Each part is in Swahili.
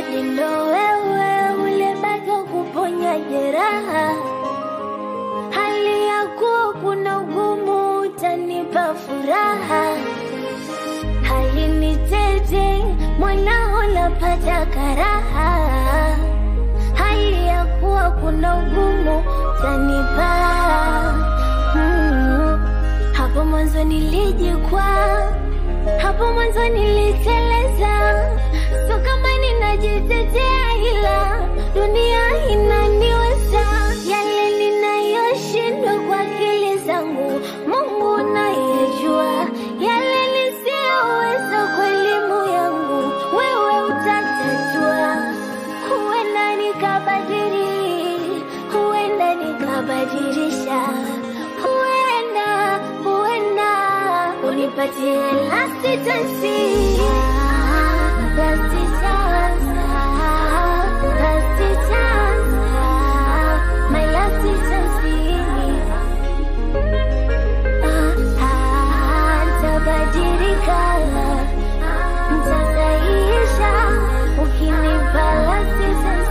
Dadi ndo wewe ulebaki kuponya jeraha. Hali yako kuna ugumu utanipa furaha. Hali ni tete mwanao napata karaha. Hali yako kuna ugumu utanipa. Hapo mwanzo nilijikwaa, hapo mwanzo niliteleza. So kama ninajitetea ila dunia inaniweza. Yale ninayoshindwa kwa akili zangu Mungu anayejua. Yale nisiyoweza kwa elimu yangu wewe utatatua. Huenda nikabadili, huenda nikabadilisha. Huenda unipatie last chance. Last chance, last chance, my last chance. Nitabadilika, nitasahihisha ukinipa last chance.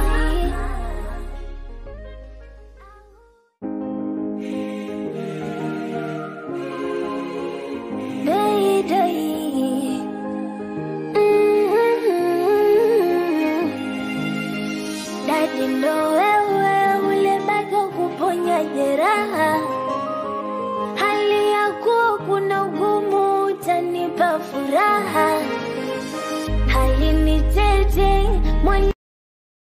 Dadi ndo wewe ulebaki kuponya jeraha.